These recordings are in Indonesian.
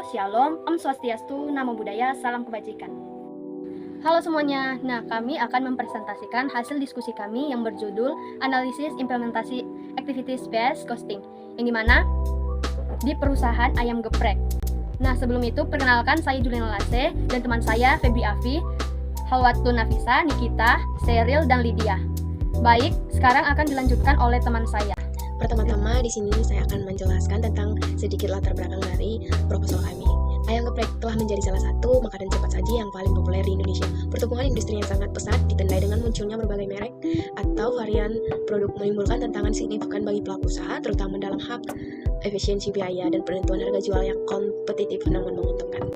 Shalom, Om Swastiastu, Namo Buddhaya, Salam Kebajikan. Halo semuanya, kami akan mempresentasikan hasil diskusi kami yang berjudul Analisis Implementasi Activities Based Costing, yang dimana di perusahaan ayam geprek. Sebelum itu, perkenalkan saya Juliana Lase dan teman saya Febri Afi, Halwatun Nafisa, Nikita, Sheryl, dan Lydia. Baik, sekarang akan dilanjutkan oleh teman saya. Pertama-tama di sini saya akan menjelaskan tentang sedikit latar belakang dari proposal kami. Ayam geprek telah menjadi salah satu makanan cepat saji yang paling populer di Indonesia. Pertumbuhan industri yang sangat pesat ditandai dengan munculnya berbagai merek atau varian produk menimbulkan tantangan signifikan bagi pelaku usaha, terutama dalam hal efisiensi biaya dan penentuan harga jual yang kompetitif namun menguntungkan.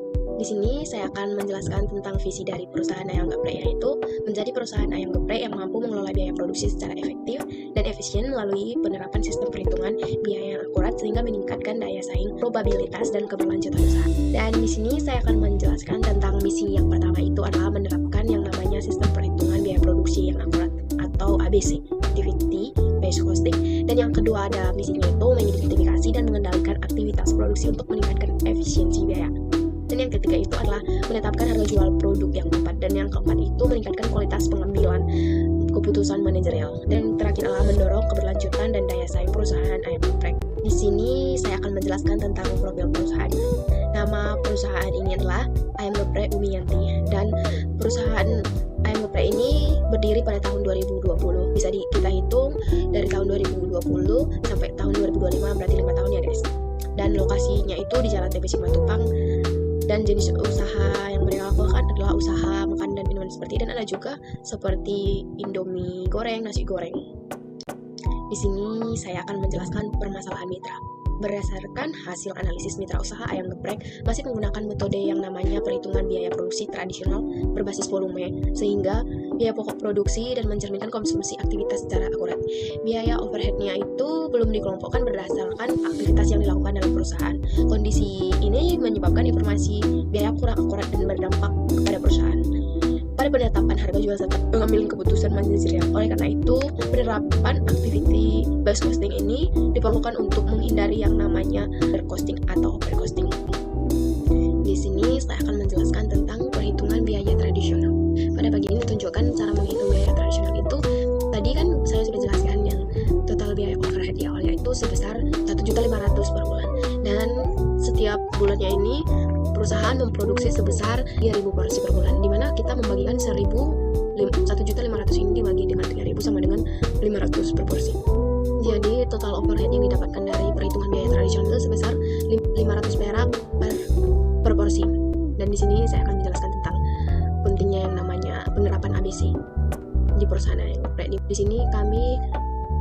Di sini saya akan menjelaskan tentang visi dari perusahaan ayam geprek, yaitu menjadi perusahaan ayam geprek yang mampu mengelola biaya produksi secara efektif dan efisien melalui penerapan sistem perhitungan biaya yang akurat sehingga meningkatkan daya saing, probabilitas, dan keberlanjutan usaha. Dan di sini saya akan menjelaskan tentang misi yang pertama, itu adalah menerapkan yang namanya sistem perhitungan biaya produksi yang akurat atau ABC, Activity Based Costing. Dan yang kedua ada misinya itu mengidentifikasi dan mengendalikan aktivitas produksi untuk meningkatkan efisiensi biaya. Dan yang ketiga itu adalah menetapkan harga jual produk yang tepat. Dan yang keempat itu meningkatkan kualitas pengambilan keputusan manajerial. Dan terakhir adalah mendorong keberlanjutan dan daya saing perusahaan ayam geprek. Di sini saya akan menjelaskan tentang profil perusahaan. Nama perusahaan ini adalah Ayam Geprek Umi Yanti. Dan perusahaan ayam geprek ini berdiri pada tahun 2020. Bisa kita hitung dari tahun 2020 sampai tahun 2025, berarti 5 tahun ya guys. Dan lokasinya itu di Jalan TP Simatupang. Dan jenis usaha yang mereka lakukan adalah usaha makan dan minuman seperti, dan ada juga seperti Indomie goreng, nasi goreng. Di sini saya akan menjelaskan permasalahan mitra. Berdasarkan hasil analisis mitra usaha ayam geprek masih menggunakan metode yang namanya perhitungan biaya produksi tradisional berbasis volume, sehingga biaya pokok produksi dan mencerminkan konsumsi aktivitas secara akurat. Biaya overhead-nya itu belum dikelompokkan berdasarkan aktivitas yang dilakukan dalam perusahaan. Kondisi ini menyebabkan informasi biaya kurang akurat dan berdampak kepada perusahaan pada penetapan harga jual serta pengambilan keputusan manajerial. Oleh karena itu, penerapan activity based costing ini diperlukan untuk menghindari yang namanya undercosting atau overcosting. Di sini saya akan menjelaskan tentang perhitungan biaya tradisional. Pada bagian ini ditunjukkan cara menghitung biaya tradisional itu. Tadi kan saya sudah jelaskan yang total biaya overhead di awal, yaitu sebesar 1.500.000 per bulan. Dan setiap bulannya ini perusahaan memproduksi sebesar 3.000 porsi per bulan, di mana kita membagikan 1.500.000 ini dibagi dengan 3.000 sama dengan 500 per porsi. Jadi total overhead yang didapatkan dari perhitungan biaya tradisional itu sebesar 500 perak per porsi. Dan di sini saya akan menjelaskan tentang pentingnya yang namanya penerapan ABC di perusahaan ayam geprek. Di sini kami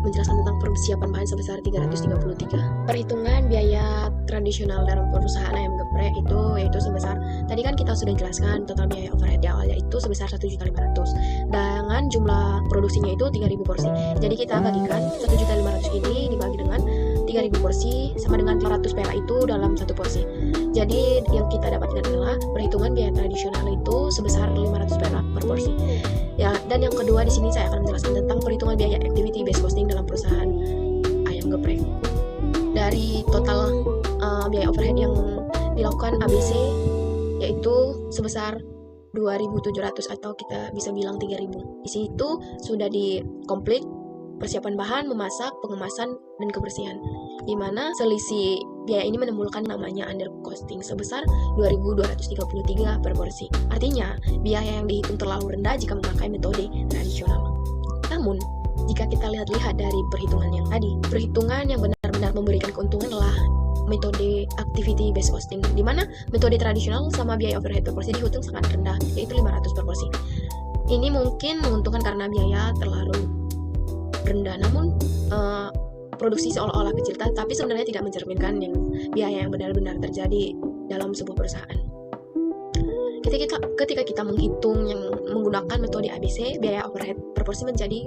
menjelaskan tentang persiapan bahan sebesar 333. Perhitungan biaya tradisional dalam perusahaan ayam geprek itu yaitu sebesar, tadi kan kita sudah jelaskan total biaya overhead di awal yaitu sebesar 1.500.000 dengan jumlah produksinya itu 3.000 porsi. Jadi kita bagikan 1.500.000 ini dibagi dengan 3.000 porsi sama dengan 400 perak itu dalam satu porsi. Jadi yang kita dapatkan adalah perhitungan biaya tradisional itu sebesar 500 perak per porsi. Ya, dan yang kedua di sini saya akan menjelaskan tentang perhitungan biaya activity based costing dalam perusahaan ayam geprek. Dari total biaya overhead yang dilakukan ABC yaitu sebesar 2.700 atau kita bisa bilang 3.000. Di situ sudah dikomplit persiapan bahan, memasak, pengemasan, dan kebersihan. Di mana selisih biaya ini menimbulkan namanya undercosting sebesar 2.233 per porsi. Artinya, biaya yang dihitung terlalu rendah jika memakai metode tradisional. Namun, jika kita lihat dari perhitungan yang tadi, perhitungan yang benar-benar memberikan keuntungan adalah metode activity based costing, di mana metode tradisional sama biaya overhead per porsi dihitung sangat rendah, yaitu 500 per porsi. Ini mungkin menguntungkan karena biaya terlalu rendah, namun produksi seolah-olah kecil, tapi sebenarnya tidak mencerminkan yang biaya yang benar-benar terjadi dalam sebuah perusahaan. Ketika kita menghitung yang menggunakan metode ABC, biaya overhead per porsi menjadi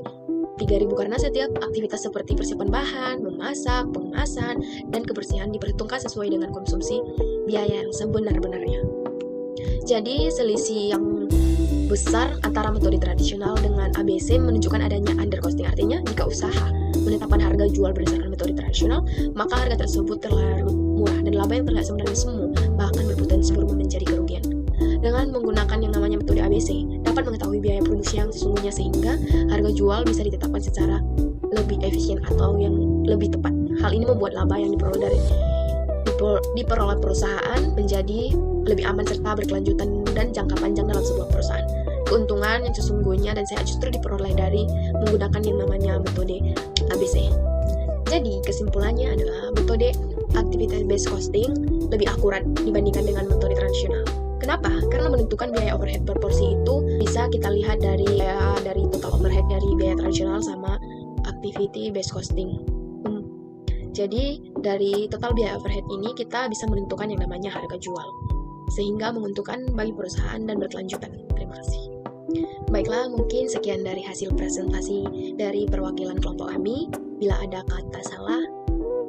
3.000 karena setiap aktivitas seperti persiapan bahan, memasak, pengemasan, dan kebersihan diperhitungkan sesuai dengan konsumsi biaya yang sebenar-benarnya. Jadi selisih yang besar antara metode tradisional dengan ABC menunjukkan adanya undercosting. Artinya, jika usaha menetapkan harga jual berdasarkan metode tradisional, maka harga tersebut terlalu murah dan laba yang terlihat sebenarnya semu, bahkan berpotensi sebelum menjadi kerugian. Dengan menggunakan yang namanya metode ABC, dapat mengetahui biaya produksi yang sesungguhnya sehingga harga jual bisa ditetapkan secara lebih efisien atau yang lebih tepat. Hal ini membuat laba yang diperoleh perusahaan menjadi lebih aman serta berkelanjutan dan jangka panjang dalam sebuah perusahaan. Keuntungan yang sesungguhnya dan sehat justru diperoleh dari menggunakan yang namanya metode ABC. Jadi kesimpulannya adalah metode activity based costing lebih akurat dibandingkan dengan metode tradisional. Kenapa? Karena menentukan biaya overhead per porsi itu bisa kita lihat dari total overhead dari biaya tradisional sama activity based costing. Jadi dari total biaya overhead ini kita bisa menentukan yang namanya harga jual, sehingga menguntungkan bagi perusahaan dan berkelanjutan. Terima kasih. Baiklah, mungkin sekian dari hasil presentasi dari perwakilan kelompok kami. Bila ada kata salah,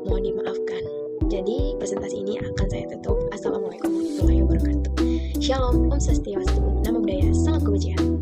mohon dimaafkan. Jadi presentasi ini akan saya tutup. Assalamualaikum warahmatullahi wabarakatuh. Shalom, Om Swastiastu, Namo Buddhaya, Salam Kebajikan.